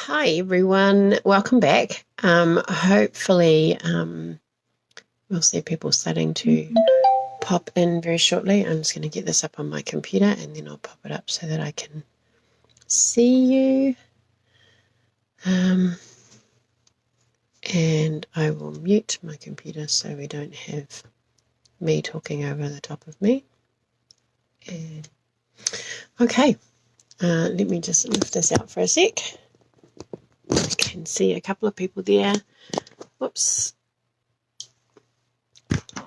Hi everyone, welcome back. Hopefully we'll see people starting to pop in very shortly. I'm just going to get this up on my computer and then I'll pop it up so that I can see you. And I will mute my computer so we don't have me talking over the top of me. And okay, let me just lift this out for a sec. I can see a couple of people there. Whoops.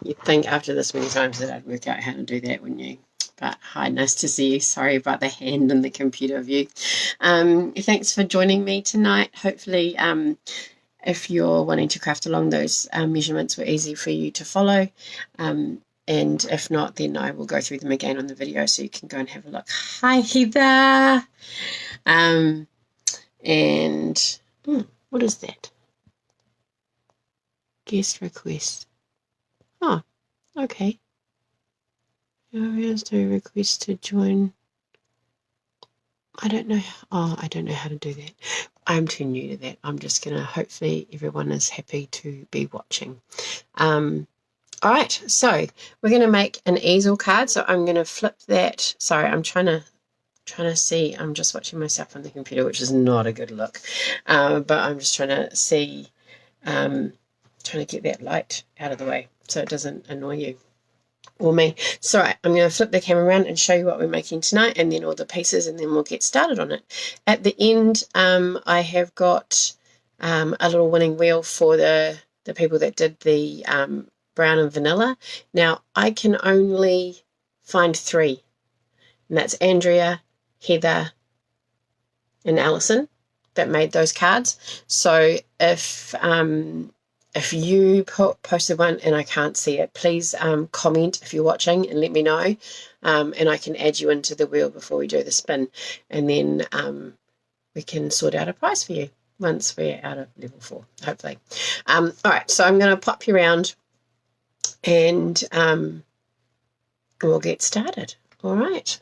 You'd think after this many times that I'd work out how to do that, wouldn't you? But hi, nice to see you. Sorry about the hand and the computer view. Thanks for joining me tonight. Hopefully, if you're wanting to craft along, those measurements were easy for you to follow. And if not, then I will go through them again on the video so you can go and have a look. Hi, Heather. What is that? Guest request. Oh, okay. Here's the request to join. I don't know. Oh, I don't know how to do that. I'm too new to that. I'm just going to, hopefully everyone is happy to be watching. All right, so we're going to make an easel card. So I'm going to flip that. Sorry, I'm trying to see. I'm just watching myself on the computer, which is not a good look. But I'm just trying to see, trying to get that light out of the way so it doesn't annoy you or me. So I'm going to flip the camera around and show you what we're making tonight and then all the pieces, and then we'll get started on it. At the end, I have got a little winning wheel for the people that did the brown and vanilla. Now, I can only find 3, and that's Andrea, Heather, and Alison that made those cards. So if you posted one and I can't see it, please comment if you're watching and let me know, and I can add you into the wheel before we do the spin, and then we can sort out a prize for you once we're out of level 4, hopefully. All right, so I'm going to pop you around and we'll get started. All right.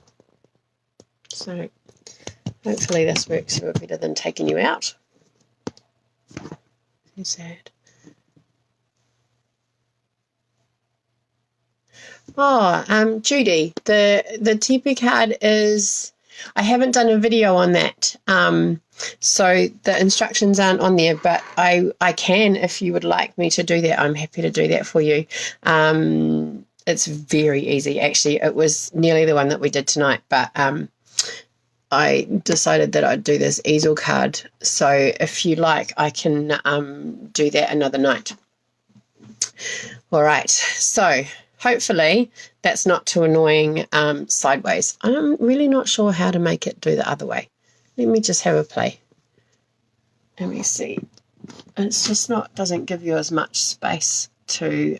So hopefully this works a bit better than taking you out. So sad. Oh, Judy, the TP card is, I haven't done a video on that, so the instructions aren't on there, but I can, if you would like me to do that, I'm happy to do that for you. It's very easy, actually. It was nearly the one that we did tonight, but I decided that I'd do this easel card, so if you like, I can do that another night. All right, so hopefully that's not too annoying sideways. I'm really not sure how to make it do the other way. Let me just have a play. Let me see. It's just not, doesn't give you as much space to,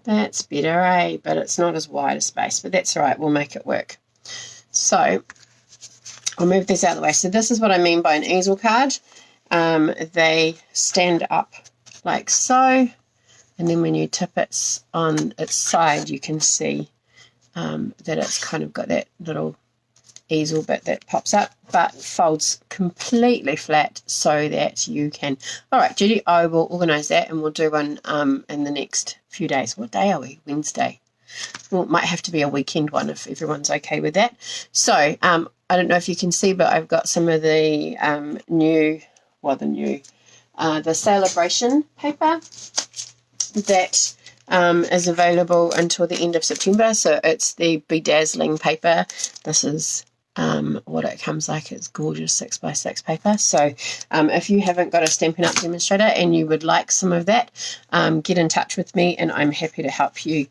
that's better, eh? But it's not as wide a space, but that's all right. We'll make it work. So I'll move this out of the way. So this is what I mean by an easel card. They stand up like so. And then when you tip it on its side, you can see that it's kind of got that little easel bit that pops up, but folds completely flat so that you can... All right, Judy, I will organise that and we'll do one in the next few days. What day are we? Wednesday. Well, it might have to be a weekend one if everyone's okay with that. So I don't know if you can see, but I've got some of the the celebration paper that is available until the end of September. So it's the Bedazzling paper. This is what it comes like. It's gorgeous 6x6 paper. So if you haven't got a Stampin' Up! Demonstrator and you would like some of that, get in touch with me and I'm happy to help you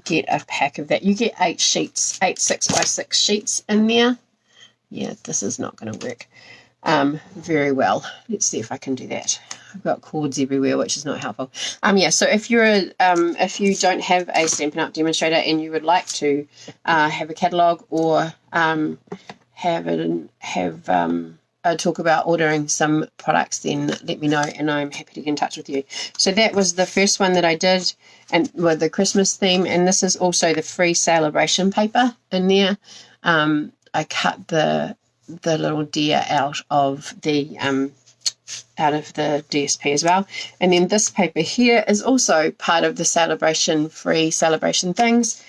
get a pack of that. You get 8 sheets, 8 6x6 sheets in there. Yeah, this is not going to work very well. Let's see if I can do that. I've got cords everywhere, which is not helpful. Yeah, so if you're if you don't have a Stampin' Up! Demonstrator and you would like to have a catalogue or talk about ordering some products, then let me know and I'm happy to get in touch with you. So that was the first one that I did, and with the Christmas theme, and this is also the free celebration paper in there. I cut the the little deer out of the DSP as well. And then this paper here is also part of the free celebration things.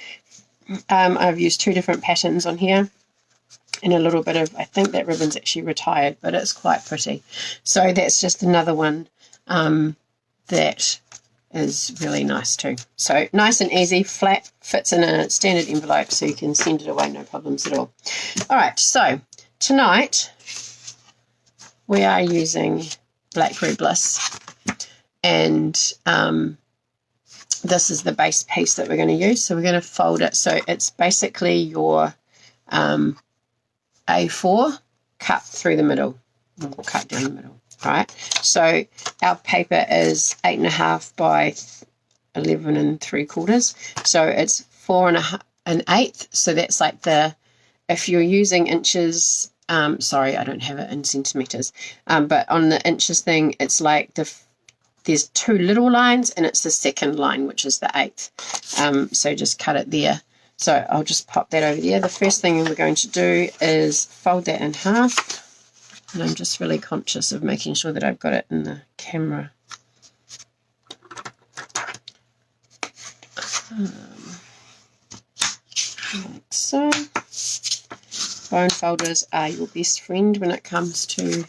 I've used 2 different patterns on here, and a little bit of, I think that ribbon's actually retired, but it's quite pretty. So that's just another one that is really nice too. So nice and easy, flat, fits in a standard envelope, so you can send it away, no problems at all. All right, so tonight we are using Blackberry Bliss, and this is the base piece that we're going to use. So we're going to fold it, so it's basically your A4 cut through the middle, or cut down the middle. All right, so our paper is 8.5 by 11 3/4, so it's 4 1/8. So that's like if you're using inches, sorry, I don't have it in centimeters, but on the inches thing, it's like there's 2 little lines, and it's the second line, which is the 1/8. So just cut it there. So I'll just pop that over there. The first thing we're going to do is fold that in half. And I'm just really conscious of making sure that I've got it in the camera. Like so. Bone folders are your best friend when it comes to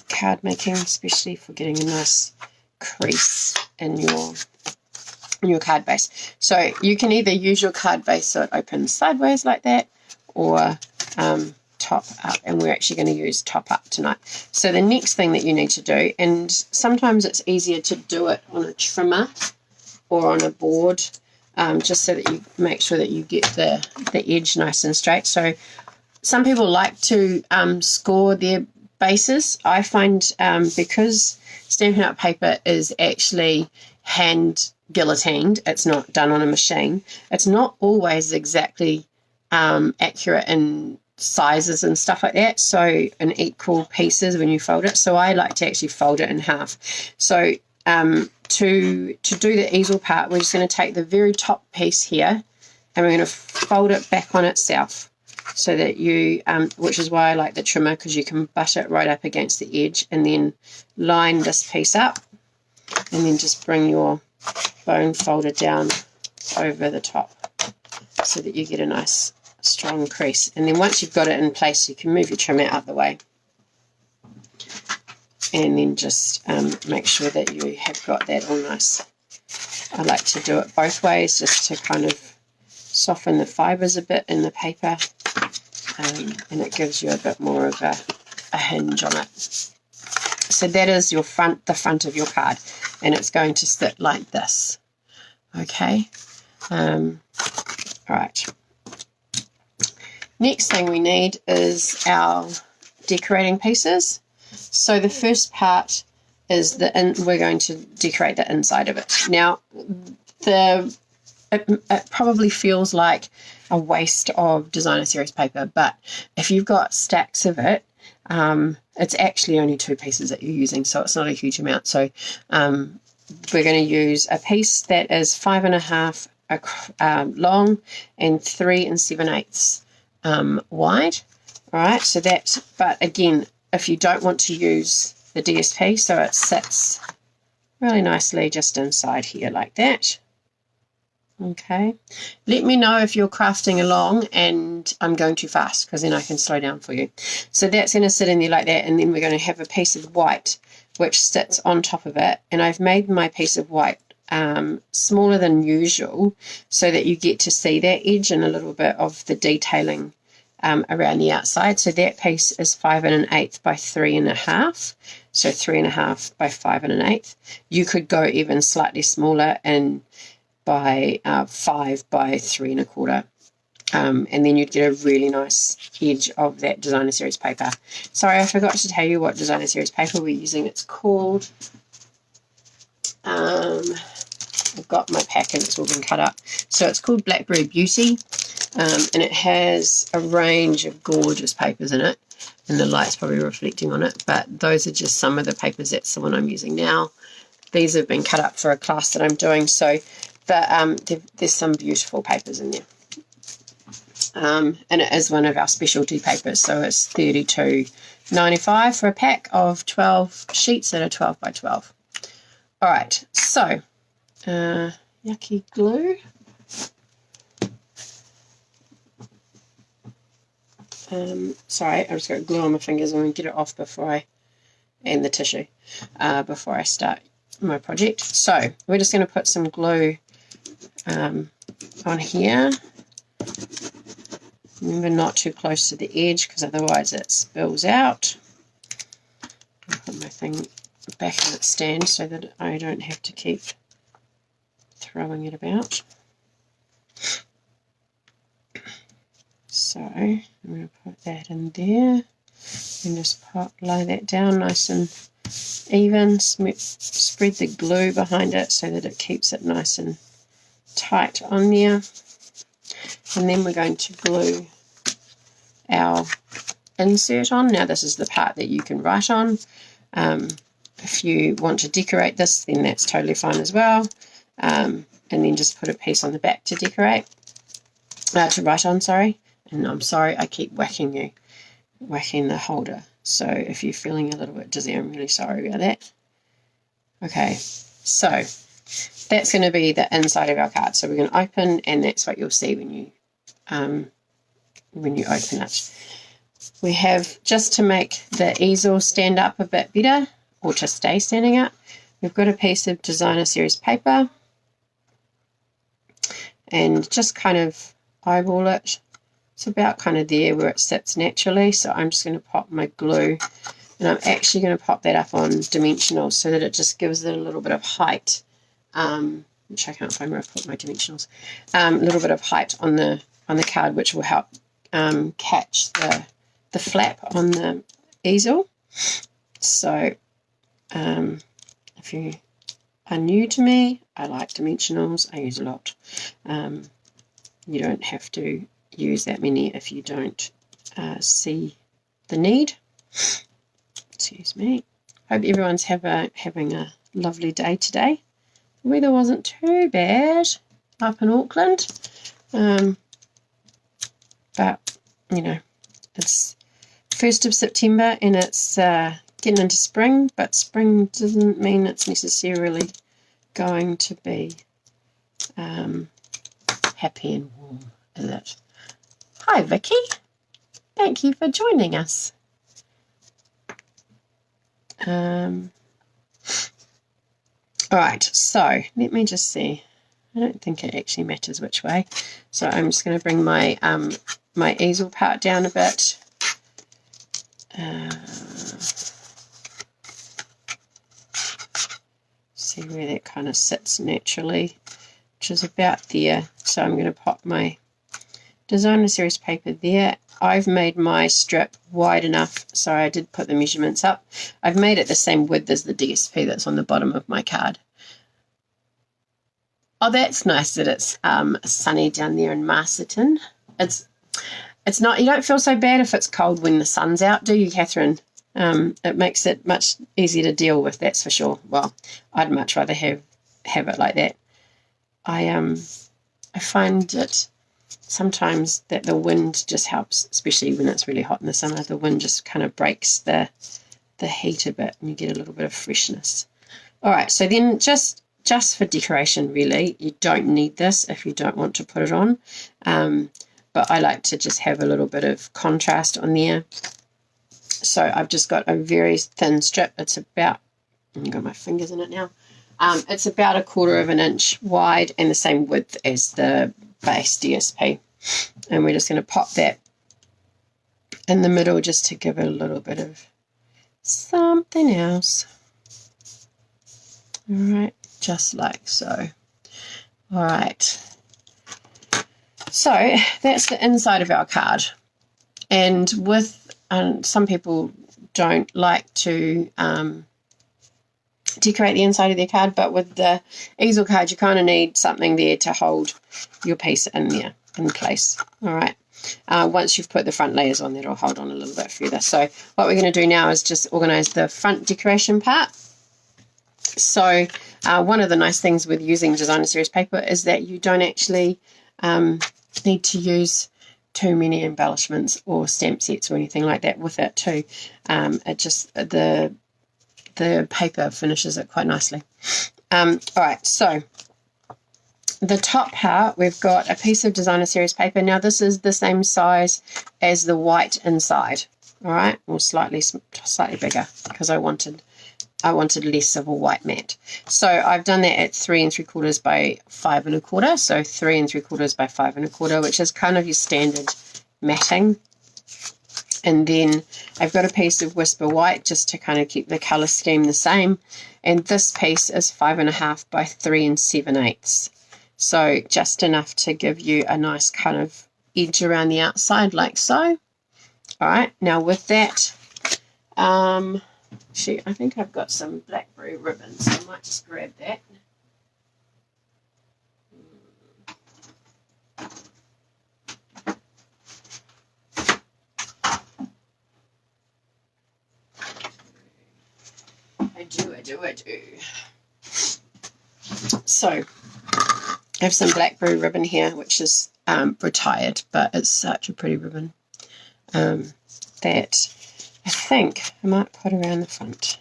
card making, especially for getting a nice crease in your card base. So you can either use your card base so it opens sideways like that, or top up, and we're actually going to use top up tonight. So the next thing that you need to do, and sometimes it's easier to do it on a trimmer or on a board, just so that you make sure that you get the edge nice and straight. So some people like to score their bases. I find because Stampin' Up! Paper is actually hand guillotined, it's not done on a machine, it's not always exactly accurate in sizes and stuff like that, so in equal pieces when you fold it. So I like to actually fold it in half. So to do the easel part, we're just going to take the very top piece here, and we're going to fold it back on itself, so that you which is why I like the trimmer, because you can butt it right up against the edge, and then line this piece up, and then just bring your bone folder down over the top, so that you get a nice strong crease. And then once you've got it in place, you can move your trimmer out the way, and then just make sure that you have got that all nice. I like to do it both ways, just to kind of soften the fibers a bit in the paper, and it gives you a bit more of a hinge on it. So that is the front of your card, and it's going to sit like this. Okay. All right. Next thing we need is our decorating pieces. So the first part is we're going to decorate the inside of it. Now, it probably feels like a waste of designer series paper, but if you've got stacks of it, it's actually only 2 pieces that you're using, so it's not a huge amount. So we're going to use a piece that is 5 1/2 long and 3 7/8 wide. All right, so but again, if you don't want to use the DSP, so it sits really nicely just inside here like that. Okay, let me know if you're crafting along and I'm going too fast, because then I can slow down for you. So that's going to sit in there like that, and then we're going to have a piece of white which sits on top of it, and I've made my piece of white smaller than usual, so that you get to see that edge and a little bit of the detailing around the outside. So that piece is 5 1/8 by 3 1/2, so 3 1/2 by 5 1/8. You could go even slightly smaller and by 5 by 3 1/4, and then you'd get a really nice edge of that designer series paper. Sorry, I forgot to tell you what designer series paper we're using. It's called I've got my pack and it's all been cut up. So it's called Blackberry Beauty, and it has a range of gorgeous papers in it, and the light's probably reflecting on it, but those are just some of the papers. That's the one I'm using now. These have been cut up for a class that I'm doing, so there's some beautiful papers in there. And it is one of our specialty papers, so it's $32.95 for a pack of 12 sheets that are 12 by 12. All right, so yucky glue. Sorry, I've just got glue on my fingers. I'm going to get it off and the tissue, before I start my project. So we're just going to put some glue on here. Remember, not too close to the edge because otherwise it spills out. I'll put my thing back in its stand so that I don't have to keep throwing it about. So I'm going to put that in there and just lay that down nice and even. Spread the glue behind it so that it keeps it nice and tight on there. And then we're going to glue our insert on. Now this is the part that you can write on. If you want to decorate this, then that's totally fine as well. And then just put a piece on the back to decorate, to write on, sorry. And I'm sorry, I keep whacking the holder. So if you're feeling a little bit dizzy, I'm really sorry about that. Okay, so that's going to be the inside of our card. So we're going to open, and that's what you'll see when you open it. We have, just to make the easel stand up a bit better, or to stay standing up, we've got a piece of designer series paper, and just kind of eyeball it. It's about kind of there where it sits naturally, so I'm just going to pop my glue, and I'm actually going to pop that up on dimensionals so that it just gives it a little bit of height, which I can't find where I put my dimensionals, a little bit of height on the card, which will help catch the flap on the easel. So if you are new to me, I like dimensionals. I use a lot. You don't have to use that many if you don't see the need. Excuse me. Hope everyone's having a lovely day today. The weather wasn't too bad up in Auckland, but you know, it's 1st of September and it's getting into spring, but spring doesn't mean it's necessarily going to be happy and warm, is it? Hi Vicky, thank you for joining us. Alright, so let me just see. I don't think it actually matters which way. So I'm just going to bring my my easel part down a bit. See where that kind of sits naturally, which is about there. So I'm going to pop my designer series paper there. I've made my strip wide enough, so I did put the measurements up. I've made it the same width as the DSP that's on the bottom of my card. Oh, that's nice that it's sunny down there in Masterton. It's not, you don't feel so bad if it's cold when the sun's out, do you, Catherine? It makes it much easier to deal with, that's for sure. Well, I'd much rather have it like that. I find it sometimes that the wind just helps, especially when it's really hot in the summer. The wind just kind of breaks the heat a bit and you get a little bit of freshness. All right, so then just for decoration, really, you don't need this if you don't want to put it on. But I like to just have a little bit of contrast on there. So I've just got a very thin strip. It's about, I've got my fingers in it now. It's about 1/4 inch wide and the same width as the base DSP. And we're just going to pop that in the middle just to give it a little bit of something else. All right, just like so. All right. So that's the inside of our card. And with some people don't like to decorate the inside of their card, but with the easel card you kind of need something there to hold your piece in there in place. All right, once you've put the front layers on, that'll hold on a little bit further. So what we're going to do now is just organize the front decoration part. So one of the nice things with using designer series paper is that you don't actually need to use too many embellishments or stamp sets or anything like that with it too. It just, the paper finishes it quite nicely. All right, so the top part, we've got a piece of Designer Series paper. Now this is the same size as the white inside, all right, or slightly bigger, because I wanted less of a white mat. So I've done that at 3 3/4 by 5 1/4. So 3 3/4 by 5 1/4, which is kind of your standard matting. And then I've got a piece of Whisper White just to kind of keep the color scheme the same. And this piece is 5 1/2 by 3 7/8. So just enough to give you a nice kind of edge around the outside, like so. All right, now with that, shoot, I think I've got some blackberry ribbons, so I might just grab that. I do. So I have some blackberry ribbon here, which is retired, but it's such a pretty ribbon that I think I might put around the front.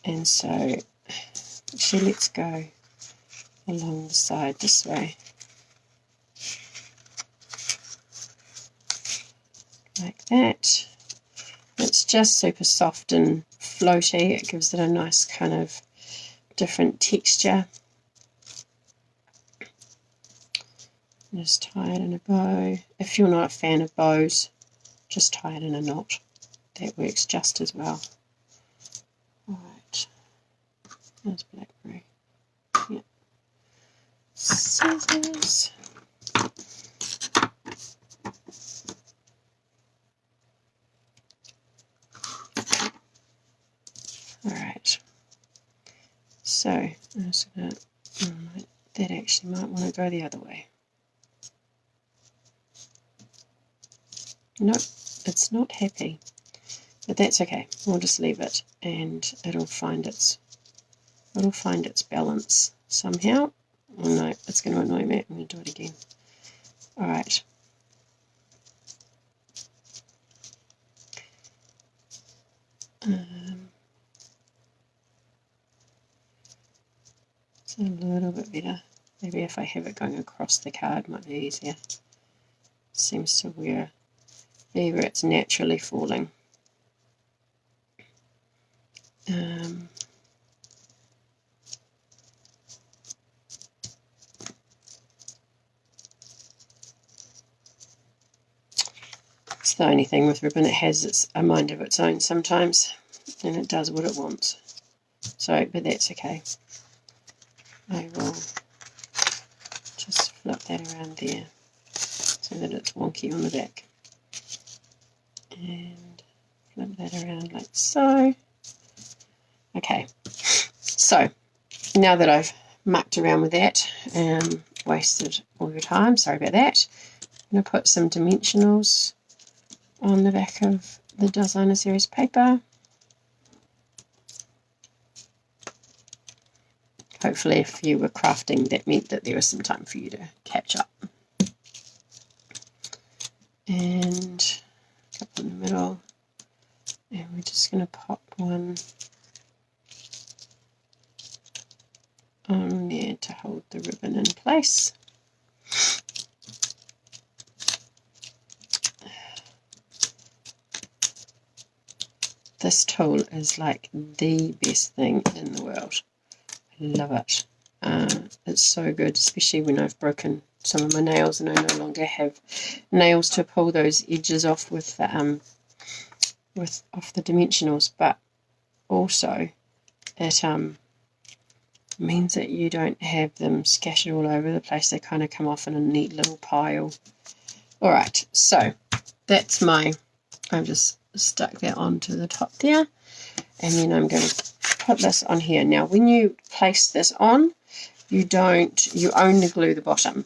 And so actually let's go along the side this way, like that. It's just super soft and floaty. It gives it a nice kind of different texture. Just tie it in a bow. If you're not a fan of bows, just tie it in a knot. That works just as well. Alright, there's blackberry. Yep. Scissors. Alright, so I'm just going to, that actually might want to go the other way. Nope, it's not happy, but that's okay. We'll just leave it, and it'll find its balance somehow. Oh no, it's going to annoy me. I'm going to do it again. All right. It's a little bit better. Maybe if I have it going across the card, it might be easier. Seems to be where it's naturally falling. It's the only thing with ribbon, it has a mind of its own sometimes, and it does what it wants. So, but that's okay. I will just flip that around there so that it's wonky on the back. And flip that around like so. Okay, so now that I've mucked around with that and wasted all your time, sorry about that, I'm going to put some dimensionals on the back of the Designer Series paper. Hopefully if you were crafting, that meant that there was some time for you to catch up. And a couple in the middle, and we're just going to pop one on there to hold the ribbon in place. This tool is like the best thing in the world. I love it. It's so good, especially when I've broken some of my nails and I no longer have nails to pull those edges off with the off the dimensionals, but also it means that you don't have them scattered all over the place. They kind of come off in a neat little pile. Alright, so that's I've just stuck that onto the top there, and then I'm going to put this on here. Now when you place this on, you only glue the bottom.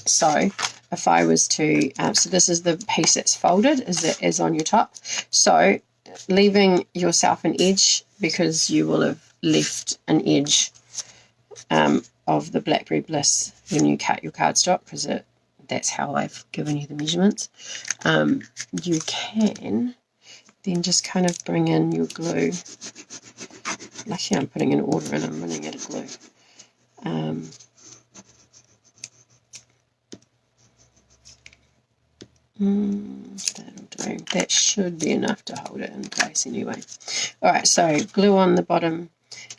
So if I was to, so this is the piece that's folded, is on your top. So leaving yourself an edge, because you will have left an edge of the Blackberry Bliss when you cut your cardstock, because that's how I've given you the measurements. You can then just kind of bring in your glue. Lucky I'm putting an order in, I'm running out of glue. That'll do. That should be enough to hold it in place anyway. Alright, so glue on the bottom,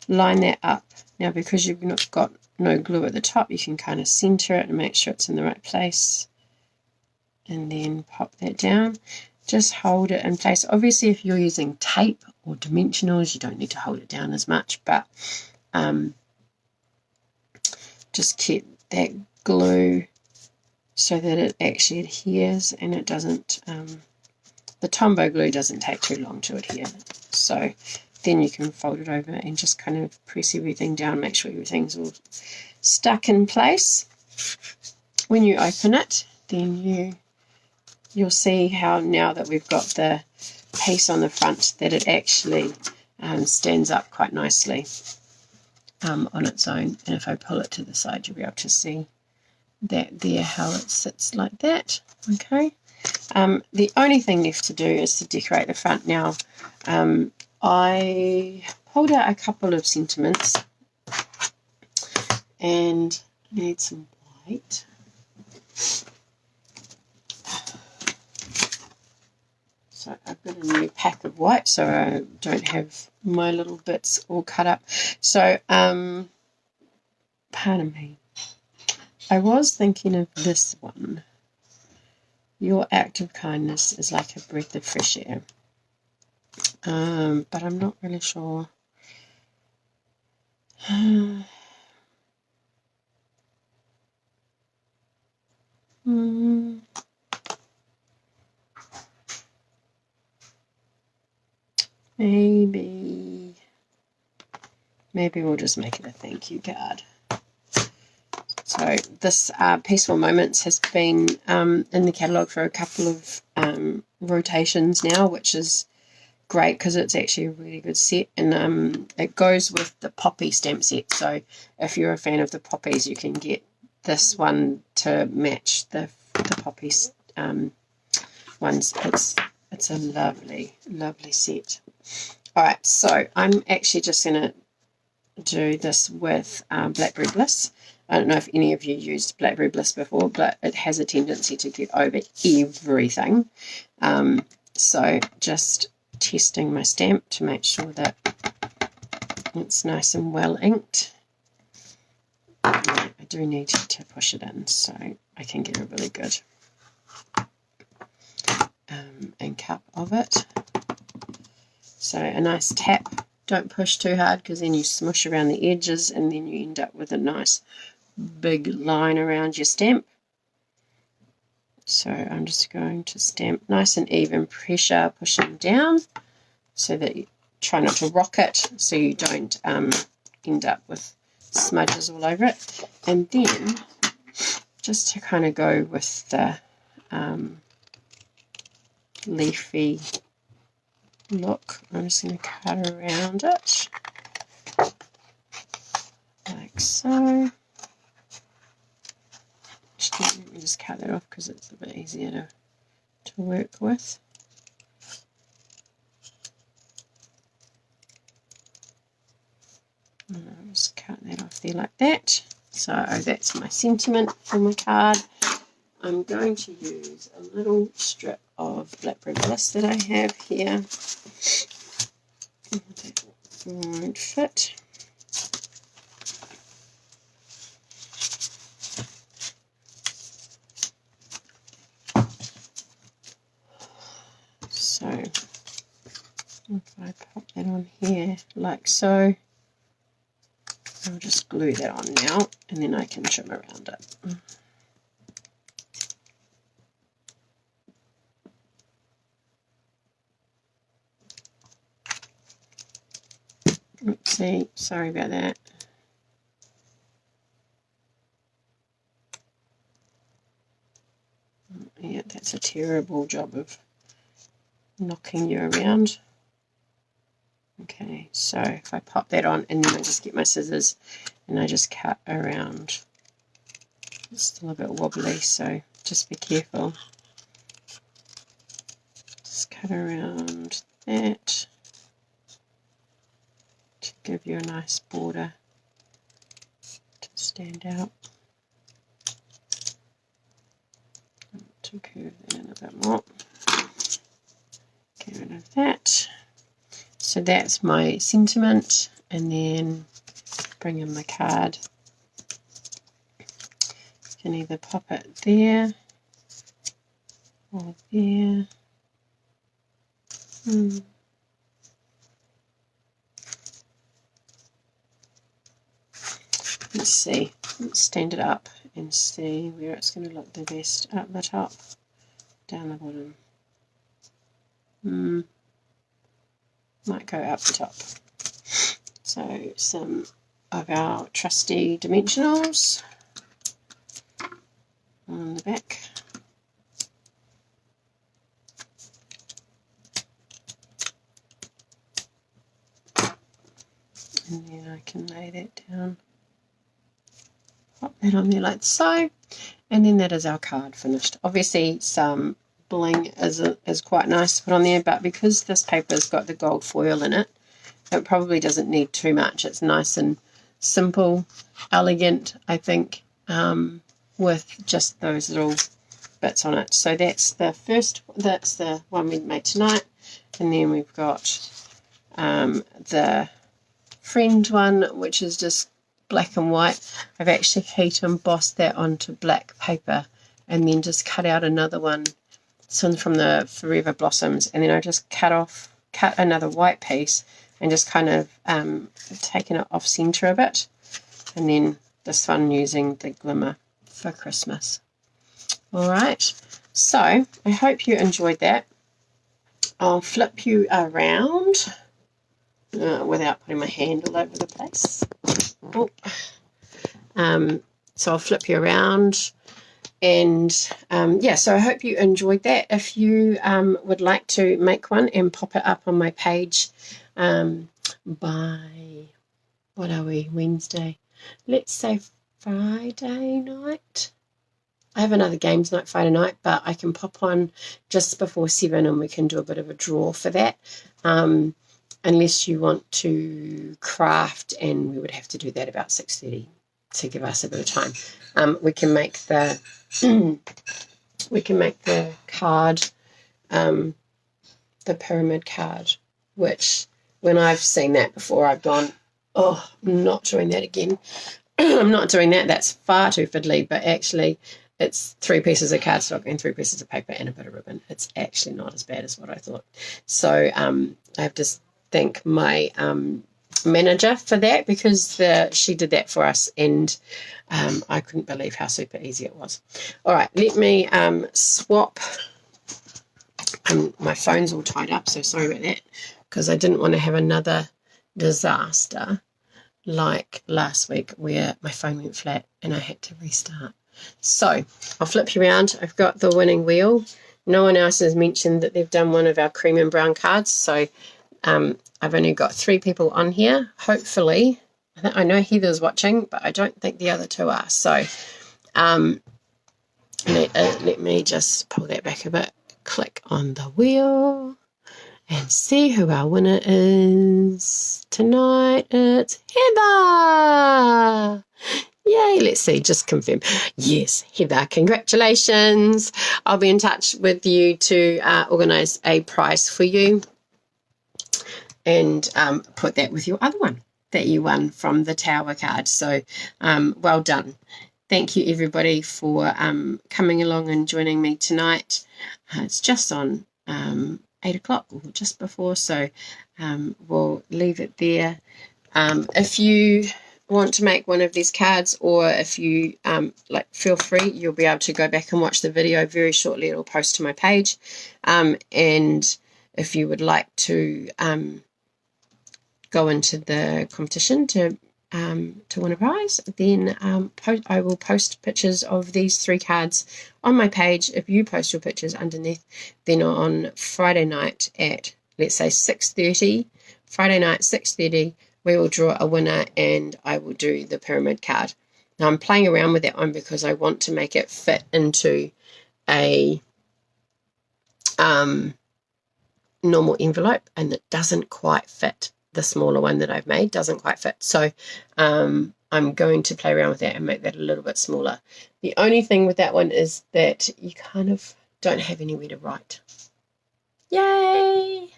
line that up. Now because you've not got no glue at the top, you can kind of center it and make sure it's in the right place. And then pop that down. Just hold it in place. Obviously if you're using tape or dimensionals, you don't need to hold it down as much, but just keep that glue so that it actually adheres and it doesn't, the Tombow glue doesn't take too long to adhere. So then you can fold it over and just kind of press everything down, make sure everything's all stuck in place. When you open it, then you'll see how now that we've got the piece on the front that it actually stands up quite nicely on its own. And if I pull it to the side, you'll be able to see that there, how it sits like that. Okay. The only thing left to do is to decorate the front. Now, I pulled out a couple of sentiments and I need some white. So I've got a new pack of white, so I don't have my little bits all cut up. So, pardon me. I was thinking of this one. Your act of kindness is like a breath of fresh air. But I'm not really sure. Maybe we'll just make it a thank you card. So this Peaceful Moments has been in the catalogue for a couple of rotations now, which is great because it's actually a really good set, and it goes with the Poppy stamp set. So if you're a fan of the poppies, you can get this one to match the Poppy ones. It's a lovely set. Alright, so I'm actually just going to do this with Blackberry Bliss. I don't know if any of you used Blackberry Bliss before, but it has a tendency to get over everything. So just testing my stamp to make sure that it's nice and well inked. I do need to push it in so I can get a really good ink up of it. So a nice tap. Don't push too hard because then you smush around the edges and then you end up with a nice big line around your stamp. So I'm just going to stamp nice and even pressure, pushing down so that you try not to rock it so you don't end up with smudges all over it. And then just to kind of go with the leafy look, I'm just going to cut around it like so. Let me just cut that off because it's a bit easier to work with. And I'll just cut that off there like that. So that's my sentiment for my card. I'm going to use a little strip of Blackberry Bliss that I have here. That won't fit. So if I pop that on here like so, I'll just glue that on now and then I can trim around it. Oopsie, sorry about that. Yeah, that's a terrible job of knocking you around. Okay, so if I pop that on and then I just get my scissors and I just cut around. It's still a bit wobbly, so just be careful. Just cut around that to give you a nice border to stand out. To curve that in a bit more. Get rid of that. So that's my sentiment, and then bring in my card. You can either pop it there or there. Let's see. Let's stand it up and see where it's going to look the best. Up the top, down the bottom. Might go up the top. So some of our trusty dimensionals on the back. And then I can lay that down. Pop that on there like so. And then that is our card finished. Obviously some bling is quite nice to put on there, but because this paper's got the gold foil in it, it probably doesn't need too much. It's nice and simple, elegant, I think, with just those little bits on it. So that's the one we made tonight, and then we've got the friend one, which is just black and white. I've actually heat embossed that onto black paper and then just cut out another one. This one's from the Forever Blossoms, and then I just cut another white piece and just kind of taken it off center a bit, and then this one using the glimmer for Christmas. Alright, so I hope you enjoyed that. I'll flip you around without putting my hand all over the place. Oh. So I'll flip you around. And yeah, so I hope you enjoyed that. If you would like to make one and pop it up on my page by, what are we, Wednesday? Let's say Friday night. I have another games night Friday night, but I can pop on just before 7 and we can do a bit of a draw for that. Unless you want to craft, and we would have to do that about 6:30 to give us a bit of time. We can make the card, the pyramid card, which when I've seen that before, I've gone, oh, I'm not doing that again. I'm not doing that. That's far too fiddly. But actually, it's 3 pieces of cardstock and 3 pieces of paper and a bit of ribbon. It's actually not as bad as what I thought. So I have to thank my manager for that, because she did that for us, and I couldn't believe how super easy it was. All right, let me swap. My phone's all tied up, so sorry about that, because I didn't want to have another disaster like last week where my phone went flat and I had to restart. So I'll flip you around. I've got the winning wheel. No one else has mentioned that they've done one of our cream and brown cards, so I've only got 3 people on here. Hopefully, I know Heather's watching, but I don't think the other 2 are. So let me just pull that back a bit. Click on the wheel and see who our winner is tonight. It's Heather. Yay, let's see, just confirm. Yes, Heather, congratulations. I'll be in touch with you to organise a prize for you, and put that with your other one that you won from the Tower card. So well done. Thank you, everybody, for coming along and joining me tonight. It's just on 8 o'clock, or just before, so we'll leave it there. If you want to make one of these cards, or if you feel free, you'll be able to go back and watch the video very shortly. It'll post to my page, and if you would like to go into the competition to win a prize, then I will post pictures of these 3 cards on my page. If you post your pictures underneath, then on Friday night at, let's say, 6:30, Friday night 6:30, we will draw a winner and I will do the pyramid card. Now I'm playing around with that one because I want to make it fit into a normal envelope, and it doesn't quite fit. The smaller one that I've made doesn't quite fit. So I'm going to play around with that and make that a little bit smaller. The only thing with that one is that you kind of don't have anywhere to write. Yay!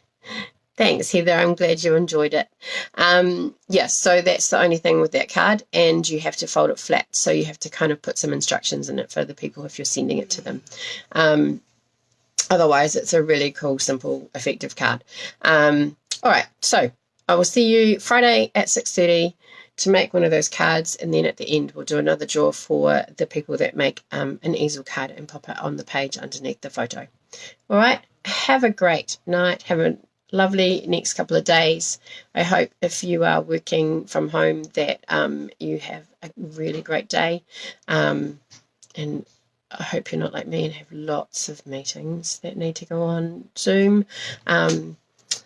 Thanks, Heather. I'm glad you enjoyed it. Yes, so that's the only thing with that card, and you have to fold it flat. So you have to kind of put some instructions in it for the people if you're sending it to them. Otherwise, it's a really cool, simple, effective card. All right, so I will see you Friday at 6:30 to make one of those cards, and then at the end we'll do another draw for the people that make an easel card and pop it on the page underneath the photo. All right, have a great night. Have a lovely next couple of days. I hope if you are working from home that you have a really great day, and I hope you're not like me and have lots of meetings that need to go on Zoom.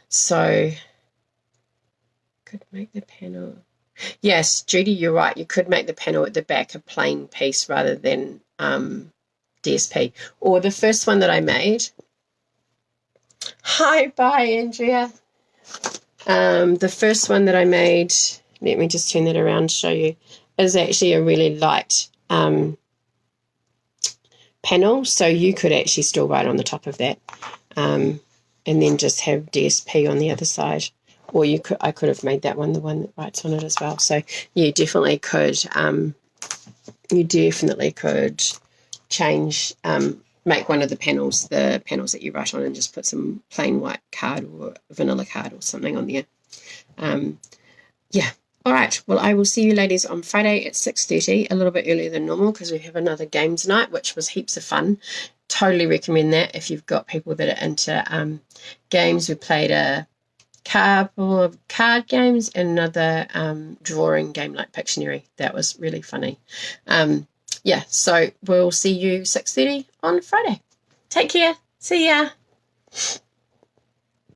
So could make the panel. Yes, Judy, you're right. You could make the panel at the back a plain piece rather than DSP. Or the first one that I made. Hi, bye, Andrea. The first one that I made, let me just turn that around to show you, is actually a really light panel, so you could actually still write on the top of that, and then just have DSP on the other side. Or I could have made that one the one that writes on it as well. So you definitely could. You definitely could change. Make one of the panels that you write on, and just put some plain white card or vanilla card or something on there. Yeah. All right. Well, I will see you ladies on Friday at 6:30, a little bit earlier than normal because we have another games night, which was heaps of fun. Totally recommend that if you've got people that are into games. We played a couple of card games and another drawing game like Pictionary. That was really funny. Yeah, so we'll see you 6:30 on Friday. Take care. See ya.